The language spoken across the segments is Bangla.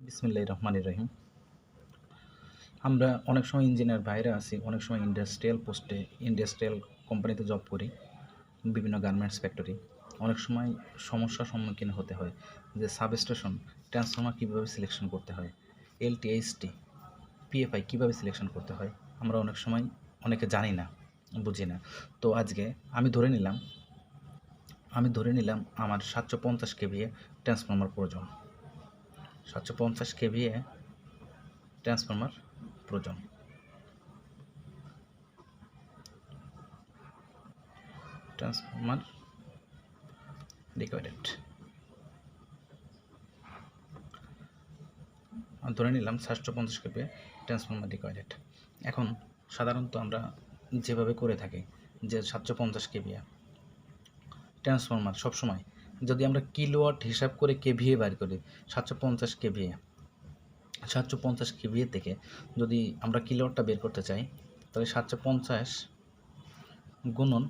বিসমিল্লাহির রহমানির রহিম। আমরা অনেক সময় ইঞ্জিনিয়ার ভাইরা আছি, অনেক সময় ইন্ডাস্ট্রিয়াল পোস্টে, ইন্ডাস্ট্রিয়াল কোম্পানিতে জব করি, বিভিন্ন গার্মেন্টস ফ্যাক্টরি। অনেক সময় সমস্যার সম্মুখীন হতে হয় যে সাবস্টেশন, ট্রান্সফর্মার কীভাবে সিলেকশন করতে হয়, এলটি, এইচটি, পিএফআই কীভাবে সিলেকশন করতে হয়, আমরা অনেক সময় অনেকে জানি না, বুঝি না। তো আজকে আমি ধরে নিলাম আমার 750 কেভিএ ট্রান্সফর্মার প্রয়োজন। 750 কেভিএ ট্রান্সফর্মার প্রয়োজন। Transformer required. ধরে নিলাম 750 কেভিএ ট্রান্সফর্মার রিকোয়ার্ড। এখন সাধারণত আমরা যেভাবে করে থাকি যে 750 কেভিএ ট্রান্সফর্মার সবসময় যদি আমরা কিলোওয়াট হিসাব করে কেভিএ বার করি, 750 কেভিএ 750 কেভিএ থেকে যদি আমরা কিলোওয়াটটা বের করতে চাই, তাহলে 750 গুণন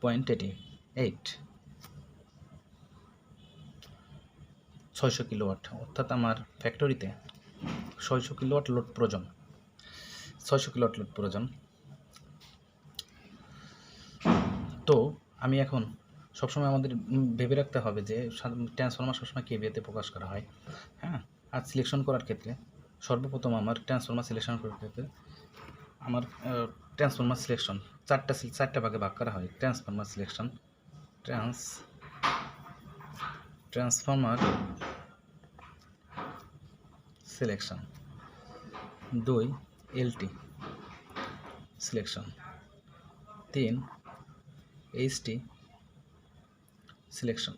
0.88 600 কিলোওয়াট, অর্থাৎ আমার ফ্যাক্টরিতে 600 কিলোওয়াট লোড প্রয়োজন। 600 কিলোওয়াট লোড প্রয়োজন। তো আমি এখন সবসময় আমাদের ভেবে রাখতে হবে যে ট্রান্সফর্মার সবসময় কেভিএতে প্রকাশ করা হয়। হ্যাঁ, আর সিলেকশন করার ক্ষেত্রে সর্বপ্রথম আমার ট্রান্সফর্মার সিলেকশন করার ক্ষেত্রে আমার ট্রান্সফর্মার সিলেকশন চারটা ভাগে ভাগ করা হয়। Transformer selection, transformer selection, 2 LT selection, 3 HT selection.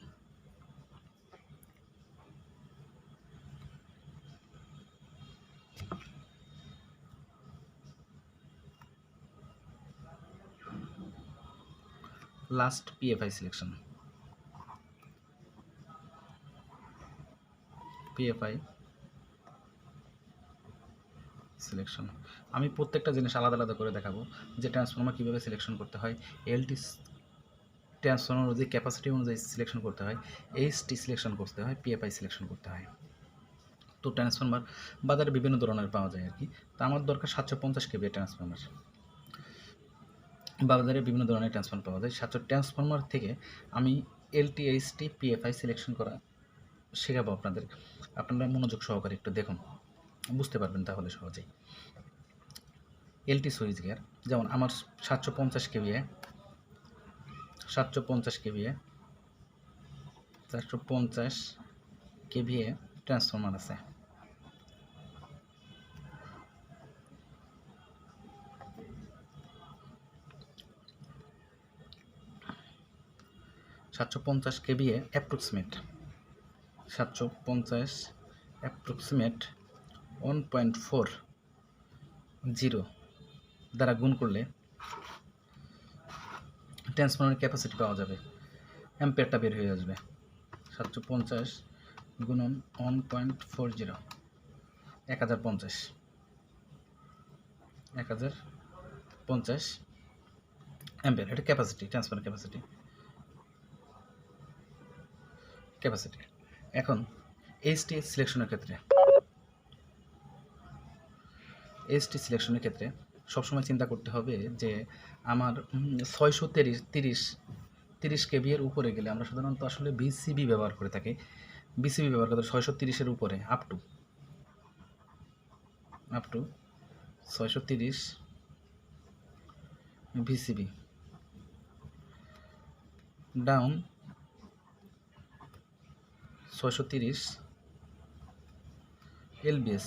Last PFI selection. PFI selection. আমি প্রত্যেকটা জিনিস আলাদা আলাদা করে দেখাবো যে ট্রান্সফর্মার কীভাবে সিলেকশন করতে হয়, এলটি ট্রান্সফর্মার অনুযায়ী ক্যাপাসিটি অনুযায়ী সিলেকশন করতে হয়, এইচটি সিলেকশন করতে হয়, পিএফআই সিলেকশন করতে হয়। তো ট্রান্সফর্মার বাজারে বিভিন্ন ধরনের পাওয়া যায় আর কি। তো আমার দরকার 750 কেভিএ ট্রান্সফর্মার। বাজারে বিভিন্ন ধরনের ট্রান্সফর্মার পাওয়া যায়। 700 ট্রান্সফর্মার থেকে আমি এলটি, এইচটি, পিএফআই সিলেকশন করা শেখাবো আপনাদের। আপনারা মনোযোগ সহকারে একটু দেখুন, বুঝতে পারবেন তাহলে সহজেই। এলটি সুইচ গিয়ার, যেমন আমার 750 কেভিএ 750 কেভিএ 450 কেভিএ ট্রান্সফর্মার আছে। সাতশো পঞ্চাশ কেভিএ অ্যাপ্রক্সিমেট 1.40 দ্বারা গুণ করলে ট্রান্সফর্মারের ক্যাপাসিটি পাওয়া যাবে, অ্যাম্পিয়ারটা বের হয়ে আসবে। 750 গুণন 1.40 1050 অ্যাম্পিয়ার, এটা ক্যাপাসিটি, ট্রান্সফার ক্যাপাসিটি। এখন এইচটি সিলেকশনের ক্ষেত্রে সবসময় চিন্তা করতে হবে যে আমার 630 কেভিএর উপরে গেলে আমরা সাধারণত আসলে বিসিবি ব্যবহার করে থাকি। বিসিবি ব্যবহার করতে 630-এর উপরে up to 630 BCB, down 630 lbs.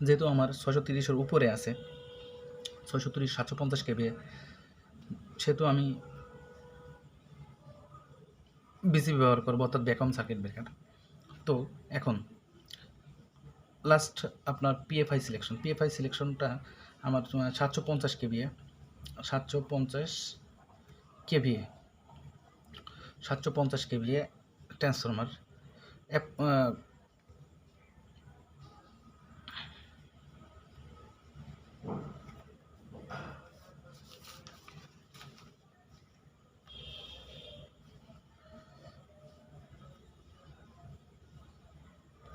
যেহেতু আমার 630-এর উপরে আছে, 630 750 কেভিএ, সেহেতু আমি বিসিবি ব্যবহার করবো, অর্থাৎ ভ্যাকুয়াম সার্কিট ব্রেকার। তো এখন লাস্ট আপনার পিএফআই সিলেকশনটা আমার 750 কেভিএ 750 কেভিএ ট্রান্সফর্মার।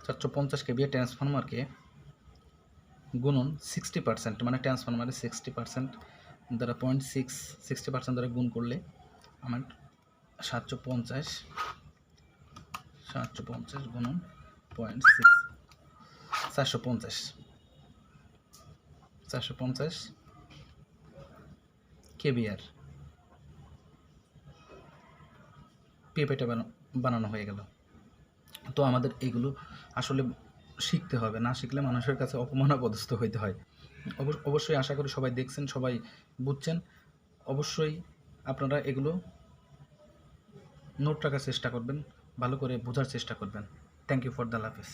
750 কেভিএ ট্রান্সফরমারকে গুণন 60%, মানে ট্রান্সফরমারের 60% দ্বারা 0.6, 60% দ্বারা গুণ করলে আমার 750 গুণন 0.6, 450 কেভিআর পিএপিটা বানানো হয়ে গেল। তো আমাদের এগুলো আসলে শিখতে হবে, না শিখলে মানুষের কাছে অপমানপদস্থ হইতে হয়। অবশ্যই আশা করি সবাই দেখছেন, সবাই বুঝছেন। অবশ্যই আপনারা এগুলো নোট রাখার চেষ্টা করবেন, ভালো করে বোঝার চেষ্টা করবেন। Thank you for the লাফিস।